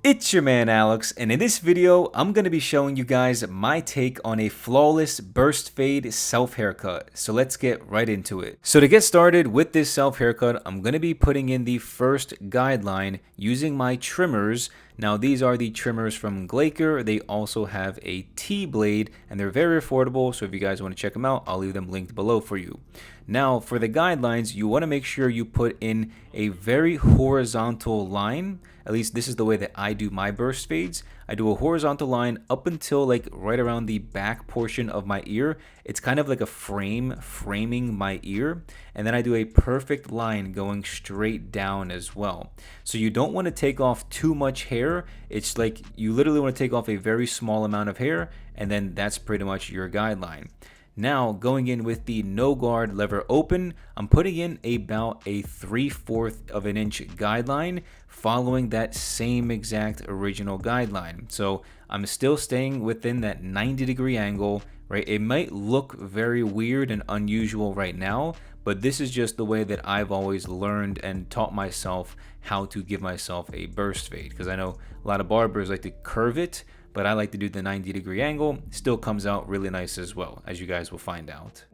It's your man Alex, and in this video, I'm going to be showing you guys my take on a flawless burst fade self haircut. So let's get right into it. So to get started with this self haircut, I'm going to be putting in the first guideline using my trimmers. Now these are the trimmers from Glaker. They also have a T-blade and they're very affordable. So if you guys want to check them out, I'll leave them linked below for you. Now for the guidelines, you want to make sure you put in a very horizontal line. At least this is the way that I do my burst fades. I do a horizontal line up until like right around the back portion of my ear. It's kind of like a framing my ear. And then I do a perfect line going straight down as well. So you don't want to take off too much hair. It's like you literally want to take off a very small amount of hair, and then that's pretty much your guideline. Now going in with the no guard lever open, I'm putting in about a 3/4 of an inch guideline, following that same exact original guideline. So I'm still staying within that 90-degree angle, right? It might look very weird and unusual right now, but this is just the way that I've always learned and taught myself how to give myself a burst fade, because I know a lot of barbers like to curve it, but I like to do the 90-degree angle. Still comes out really nice as well, as you guys will find out.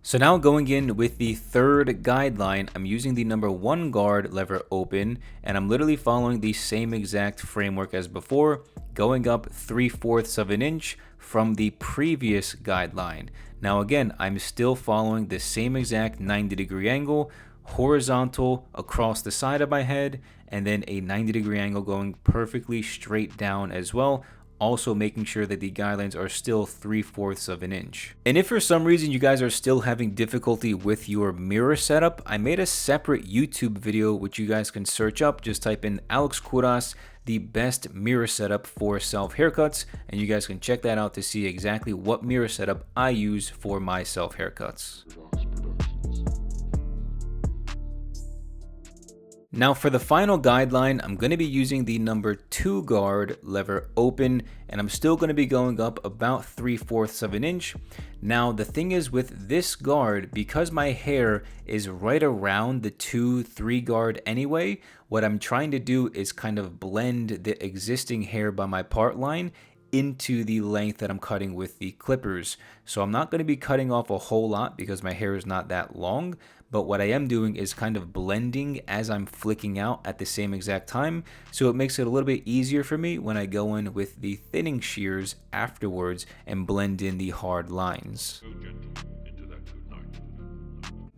So now going in with the third guideline, I'm using the number 1 guard lever open, and I'm literally following the same exact framework as before, going up 3/4 of an inch from the previous guideline. Now again, I'm still following the same exact 90-degree angle, horizontal across the side of my head, and then a 90-degree angle going perfectly straight down as well, also making sure that the guidelines are still 3/4 of an inch. And if for some reason you guys are still having difficulty with your mirror setup, I made a separate YouTube video which you guys can search up. Just type in Alex Kouras, the best mirror setup for self haircuts, and you guys can check that out to see exactly what mirror setup I use for my self haircuts. Now for the final guideline, I'm going to be using the number 2 guard lever open, and I'm still going to be going up about 3/4 of an inch. Now the thing is with this guard, because my hair is right around the 2-3 guard anyway, what I'm trying to do is kind of blend the existing hair by my part line into the length that I'm cutting with the clippers. So I'm not going to be cutting off a whole lot because my hair is not that long, but what I am doing is kind of blending as I'm flicking out at the same exact time. So it makes it a little bit easier for me when I go in with the thinning shears afterwards and blend in the hard lines.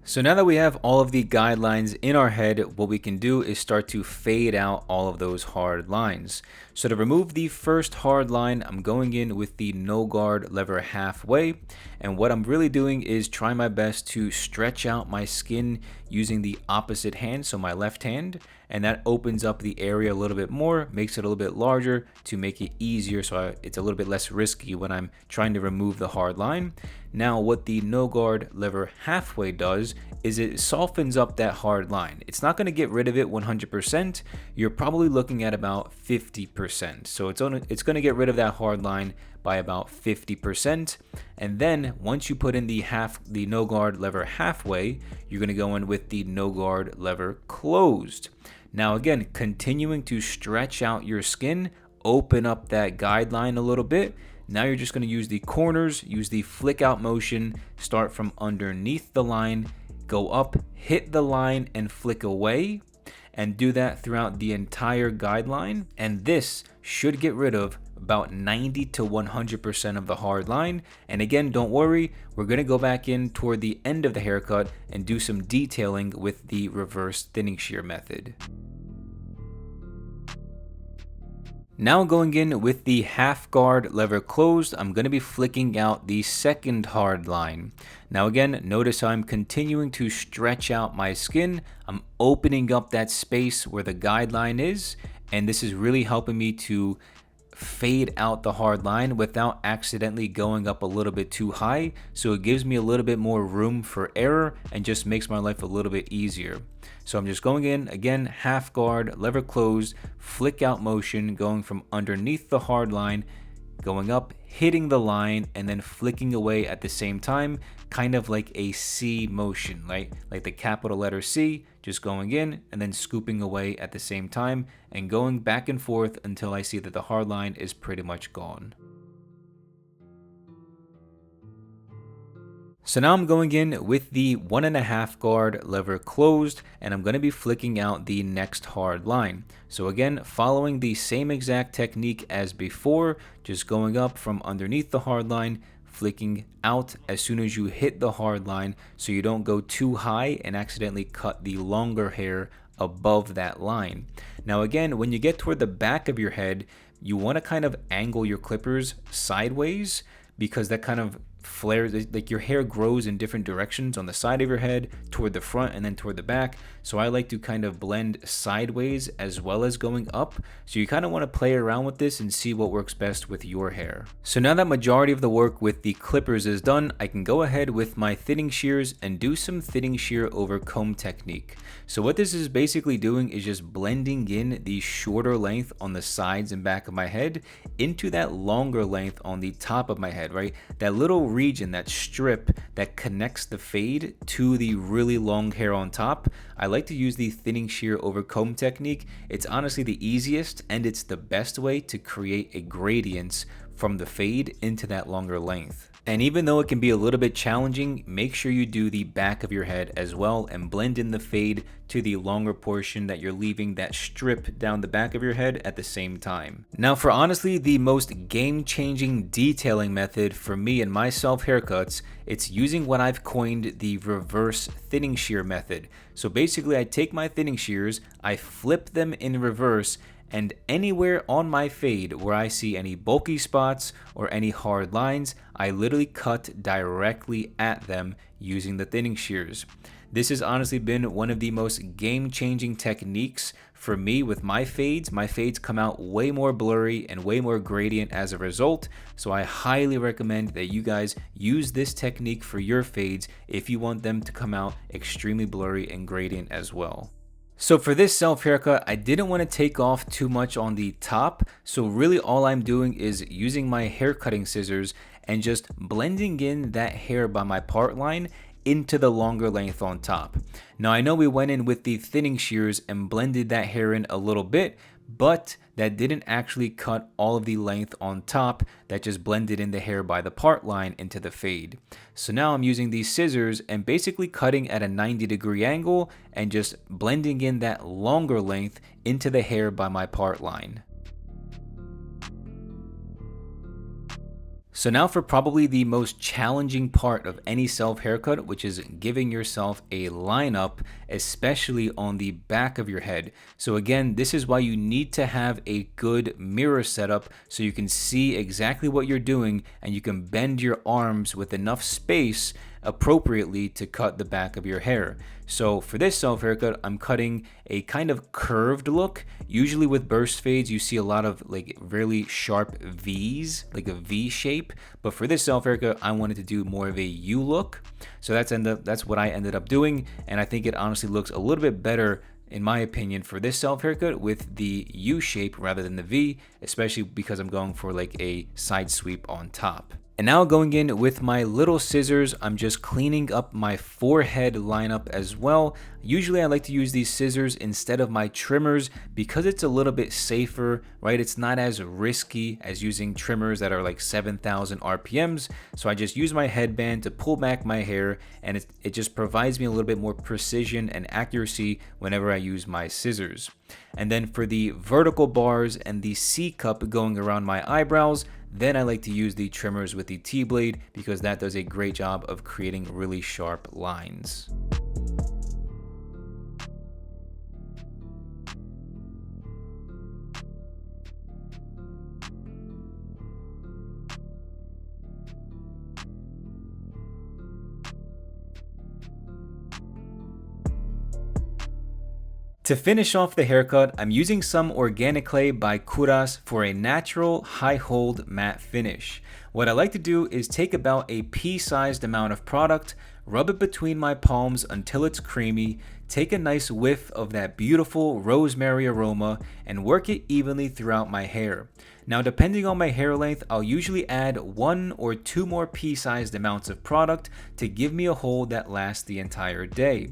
So now that we have all of the guidelines in our head, what we can do is start to fade out all of those hard lines. So to remove the first hard line, I'm going in with the no guard lever halfway. And what I'm really doing is trying my best to stretch out my skin using the opposite hand, so my left hand. And that opens up the area a little bit more, makes it a little bit larger to make it easier, so it's a little bit less risky when I'm trying to remove the hard line. Now what the no guard lever halfway does is it softens up that hard line. It's not going to get rid of it 100%. You're probably looking at about 50%. So it's going to get rid of that hard line by about 50%. And then once you put in the no guard lever halfway, you're going to go in with the no guard lever closed. Now again, continuing to stretch out your skin, open up that guideline a little bit. Now you're just going to use the corners, use the flick out motion, start from underneath the line, go up, hit the line and flick away, and do that throughout the entire guideline. And this should get rid of about 90 to 100% of the hard line. And again, don't worry, we're going to go back in toward the end of the haircut and do some detailing with the reverse thinning shear method. Now going in with the half guard lever closed, I'm going to be flicking out the second hard line. Now again, notice how I'm continuing to stretch out my skin. I'm opening up that space where the guideline is, and this is really helping me to fade out the hard line without accidentally going up a little bit too high. So it gives me a little bit more room for error and just makes my life a little bit easier. So I'm just going in again, half guard, lever closed, flick out motion, going from underneath the hard line, going up, hitting the line, and then flicking away at the same time, kind of like a C motion, right? Like the capital letter C, just going in and then scooping away at the same time and going back and forth until I see that the hard line is pretty much gone. So now I'm going in with the 1.5 guard lever closed, and I'm going to be flicking out the next hard line. So again, following the same exact technique as before, just going up from underneath the hard line, flicking out as soon as you hit the hard line so you don't go too high and accidentally cut the longer hair above that line. Now again, when you get toward the back of your head, you want to kind of angle your clippers sideways, because that kind of flares, like your hair grows in different directions on the side of your head, toward the front and then toward the back. So I like to kind of blend sideways as well as going up. So you kind of want to play around with this and see what works best with your hair. So now that majority of the work with the clippers is done, I can go ahead with my thinning shears and do some thinning shear over comb technique. So what this is basically doing is just blending in the shorter length on the sides and back of my head into that longer length on the top of my head, right? That little region, that strip that connects the fade to the really long hair on top. I like to use the thinning shear over comb technique. It's honestly the easiest and it's the best way to create a gradient from the fade into that longer length. And even though it can be a little bit challenging, make sure you do the back of your head as well and blend in the fade to the longer portion that you're leaving that strip down the back of your head at the same time. Now for honestly the most game-changing detailing method for me and my self haircuts, it's using what I've coined the reverse thinning shear method. So basically I take my thinning shears, I flip them in reverse, and anywhere on my fade where I see any bulky spots or any hard lines, I literally cut directly at them using the thinning shears. This has honestly been one of the most game-changing techniques for me with my fades. My fades come out way more blurry and way more gradient as a result, so I highly recommend that you guys use this technique for your fades if you want them to come out extremely blurry and gradient as well. So for this self haircut, I didn't want to take off too much on the top, so really all I'm doing is using my hair cutting scissors and just blending in that hair by my part line into the longer length on top. Now I know we went in with the thinning shears and blended that hair in a little bit, but that didn't actually cut all of the length on top. That just blended in the hair by the part line into the fade. So now I'm using these scissors and basically cutting at a 90-degree angle and just blending in that longer length into the hair by my part line. So now for probably the most challenging part of any self haircut, which is giving yourself a lineup, especially on the back of your head. So again, this is why you need to have a good mirror setup so you can see exactly what you're doing and you can bend your arms with enough space appropriately to cut the back of your hair. So for this self haircut, I'm cutting a kind of curved look. Usually with burst fades, you see a lot of like really sharp V's, like a V shape. But for this self haircut, I wanted to do more of a U look. So that's what I ended up doing. And I think it honestly looks a little bit better, in my opinion, for this self haircut with the U shape rather than the V, especially because I'm going for like a side sweep on top. And now going in with my little scissors, I'm just cleaning up my forehead lineup as well. Usually I like to use these scissors instead of my trimmers because it's a little bit safer, right? It's not as risky as using trimmers that are like 7,000 RPMs. So I just use my headband to pull back my hair, and it just provides me a little bit more precision and accuracy whenever I use my scissors. And then for the vertical bars and the C cup going around my eyebrows, then I like to use the trimmers with the T-blade because that does a great job of creating really sharp lines. To finish off the haircut, I'm using some organic clay by KOVRAS for a natural high hold matte finish. What I like to do is take about a pea-sized amount of product, rub it between my palms until it's creamy, take a nice whiff of that beautiful rosemary aroma, and work it evenly throughout my hair. Now, depending on my hair length, I'll usually add 1 or 2 more pea-sized amounts of product to give me a hold that lasts the entire day.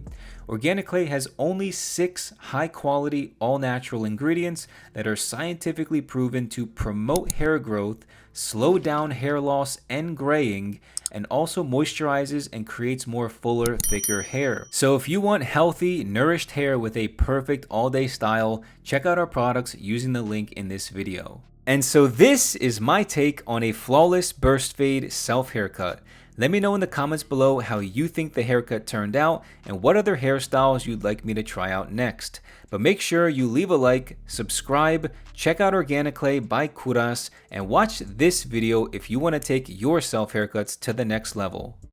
Organic clay has only 6 high-quality, all-natural ingredients that are scientifically proven to promote hair growth, slow down hair loss and graying, and also moisturizes and creates more fuller, thicker hair. So if you want healthy, nourished hair with a perfect all-day style, check out our products using the link in this video. And so this is my take on a flawless burst fade self haircut. Let me know in the comments below how you think the haircut turned out and what other hairstyles you'd like me to try out next. But make sure you leave a like, subscribe, check out Organic Clay by Kouras, and watch this video if you want to take your self haircuts to the next level.